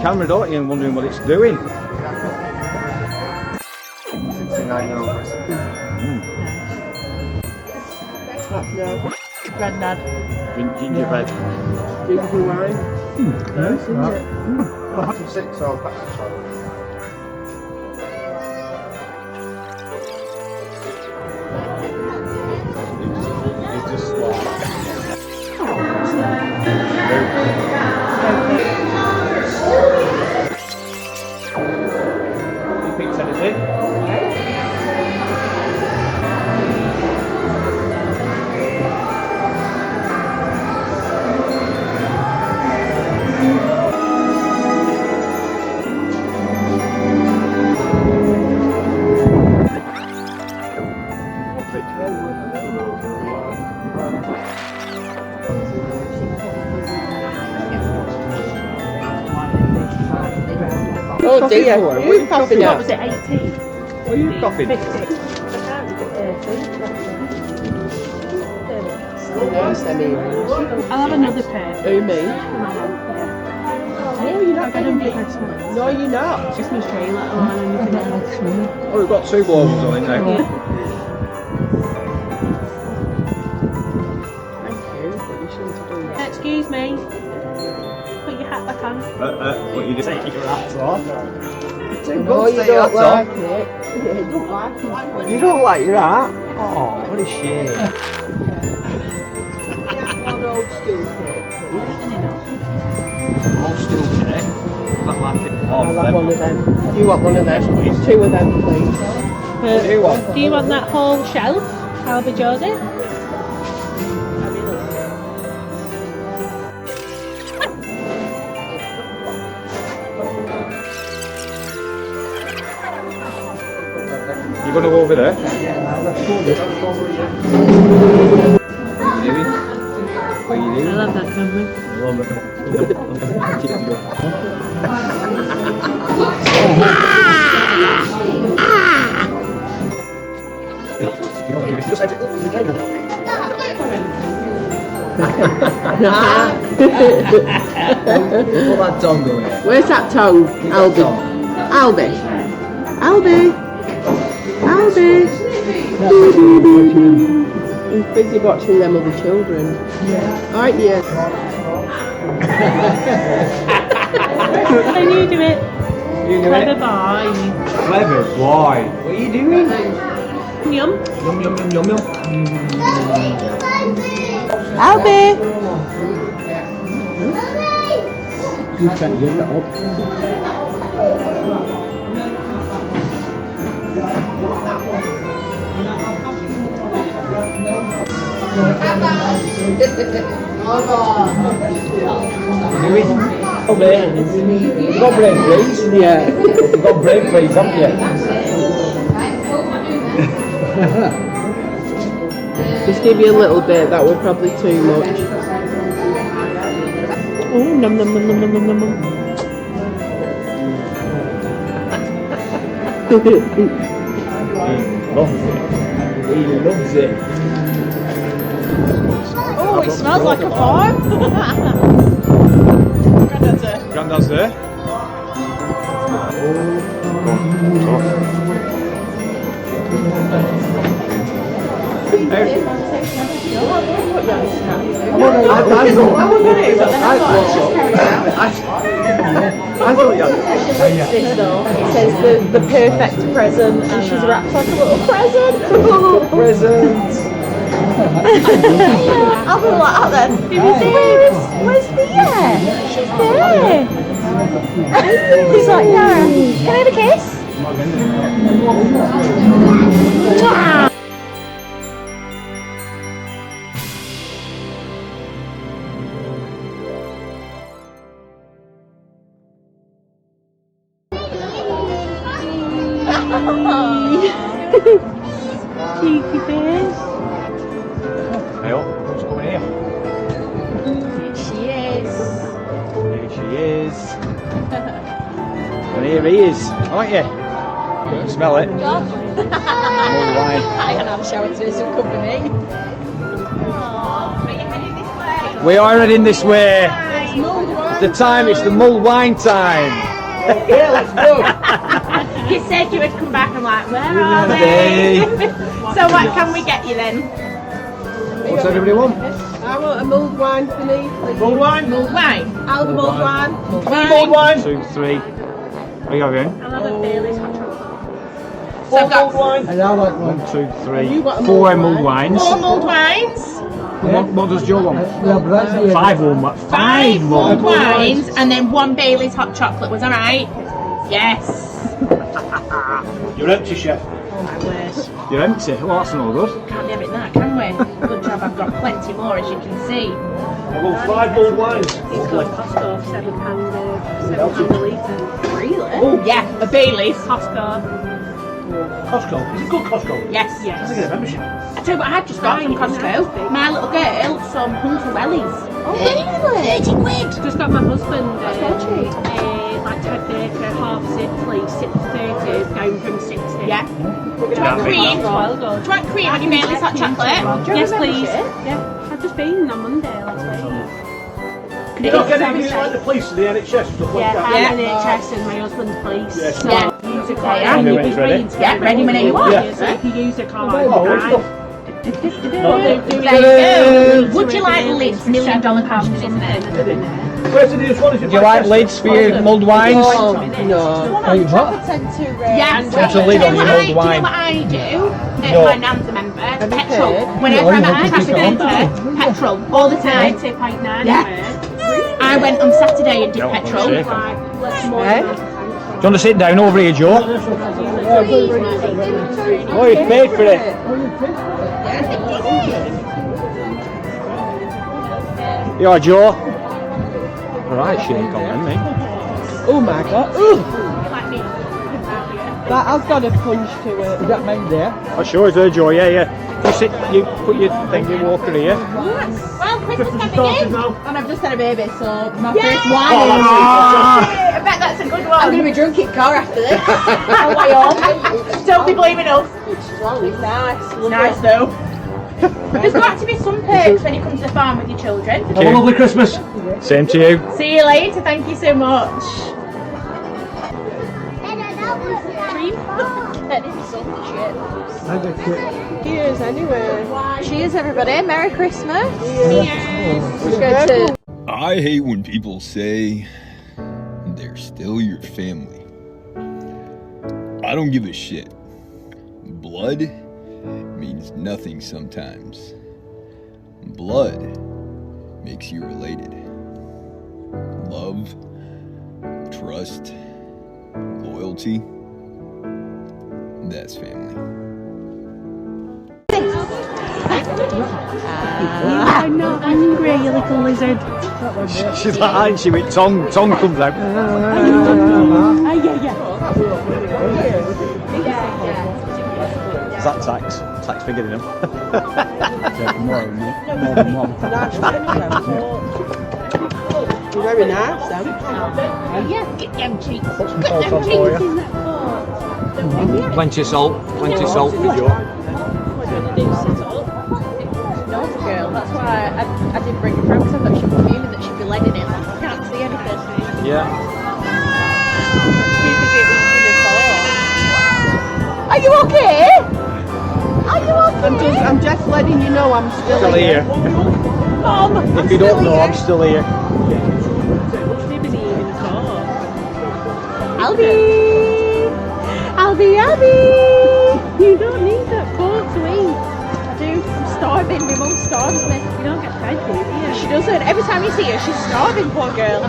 camera, don't you, and wondering what it's doing. 69-year-old person. Granddad. Gingerbread. Ginger wine. Nice, isn't it? 6 hours back to child. It's just like... You picked anything? Oh dear, you coughing What out? Was it 18? What are you coughing? 50. Nice, them earrings. I'll have another pair. Who, me? Yeah. No, you're not I got them getting for Christmas. No, you're not. Just my trailer on and anything else. Oh, we've got 2 balls on it now. Yeah. Thank you, but you shouldn't have done that. Excuse me. Put your hat back on. What you do? Take your hat off. No, you don't like it. Yeah, you don't like it. You don't like your hat? Oh, what a shame. One old stool cake. Old stool cake. Not like it. I'll have one of them. You want one of them? 2 of them, please. What do you want? Do you want that whole shelf? I'll be Josie. You going to go over there? What are you I doing? love that camera. What that tongue doing? Where's that tongue? Albie. Albie. Albie. Albie. He's busy watching them other children. Yeah. Aren't you? Can you do it? You do Clever it? boy. Clever boy. What are you doing? Yum. Yum yum yum yum yum. Albie. You can't get that up. You got bread, please? Yeah. You got bread, please, haven't you? Just give you a little bit, that was probably too much. Oh, num num num num num num num. He loves it. He loves it. Oh, it smells like a farm. Granddad's there. Granddad's there. It says the perfect present, and she's wrapped like a little present. Presents. I'll be like that then. Where's the She's there. He's like, yeah. Can I have a kiss? Mwah. Cheeky face. Hey, what's going here? She is. Here she is. And here he is, aren't you? Smell it. More wine. I can have a shower to do some company. We are heading this way. It's mulled wine. The time, it's the mulled wine time. Yeah, let's go. You said you would come back. I'm like, where are they? So what can we get you then? What's everybody want? I want a mulled wine for me, please. Mulled wine? Mulled wine. I'll have a mulled wine. Mulled wine? 2, 3. What are you having? I'll have a Bailey's hot chocolate. Four mulled wine? And I like 1, 2, 3. You want a 4 mulled mulled wines. 4 mulled wines. What does Joe want? 5 mulled wines. 5 mulled wines and then 1 Bailey's hot chocolate. Was that right? Yes. You're empty, chef. I wish. You're empty. Well, that's not good. Can't have it that, can we? Good job, I've got plenty more, as you can see. I want 5 mulled wines. It's got Costco for £7 a litre. Really? Oh, yeah, a Bailey's. Costco. Costco. Is it good Costco? Yes. I think it's a membership. I tell you what, I've just got from Costco. My little girl, some Hunter Wellies. Oh, really? 30 quid. Just got my husband That's so cheap. like Ted Baker, half 6, like 6:30, down from 60. Yeah. Do you want cream? Do you want cream on your Bailey's hot chocolate? Yes, please. Yeah, I've just been on Monday last week. You don't get anything like the police and the NHS stuff like that. I'm NHS and my husband's police. Yes. So Yeah. use a Yeah. card. Tell me when it's ready. Yeah, ready whenever you want. Yeah. So if you use a card, Oh, it's right? stuff. There you go. Would you like lids? $1 million question, isn't it? Where's the nearest one? Is it Do you like lids for your mulled wines? No. Yeah, Put a lid on your mulled wine. what I do? No. My nan's a member. Petrol. Whenever I'm at a cafe centre, petrol all the time. £80.9. Yeah. I went on Saturday and did Don't petrol. shake. Like, let's more Do you want to sit down over here, Joe? Oh, you paid for it. You are, Joe. Alright, shake on then, mate. Oh my god. Ooh. That has got a punch to it. Is that mine there? Oh, sure, it's her, Joe, yeah. You sit, you put your thing, your walker here. Well, Christmas Christmas is coming starting in. now. And I've just had a baby, so my Oh, first wine. I bet that's a good one. I'm going to be drunk in car after this. On way home. Don't be blaming us. Nice. Nice though. There's got to be some perks when you come to the farm with your children. Have a lovely Christmas. Same to you. See you later, thank you so much. Cheers anyway. Cheers everybody, Merry Christmas. I hate when people say they're still your family. I don't give a shit. Blood means nothing sometimes. Blood makes you related. Love, trust, loyalty, that's family. I'm not angry, you little lizard. She's like, aren't she, with tongue comes out. Is that tax? Tax figuring him. Very nice, then. Yeah, get them cheeks. Plenty of salt for Joe. No, girl, that's why I didn't bring her out because I thought she'd be fuming that she'd be leading it. I can't see anything. Yeah. Are you okay? Are you okay? I'm just letting you know I'm Still here. Mom, If you don't know, I'm still here. Albie! You don't need that pork to eat. I do. I'm starving. My mum starves me. You don't get fed, do you? She doesn't. Every time you see her, she's starving, poor girl.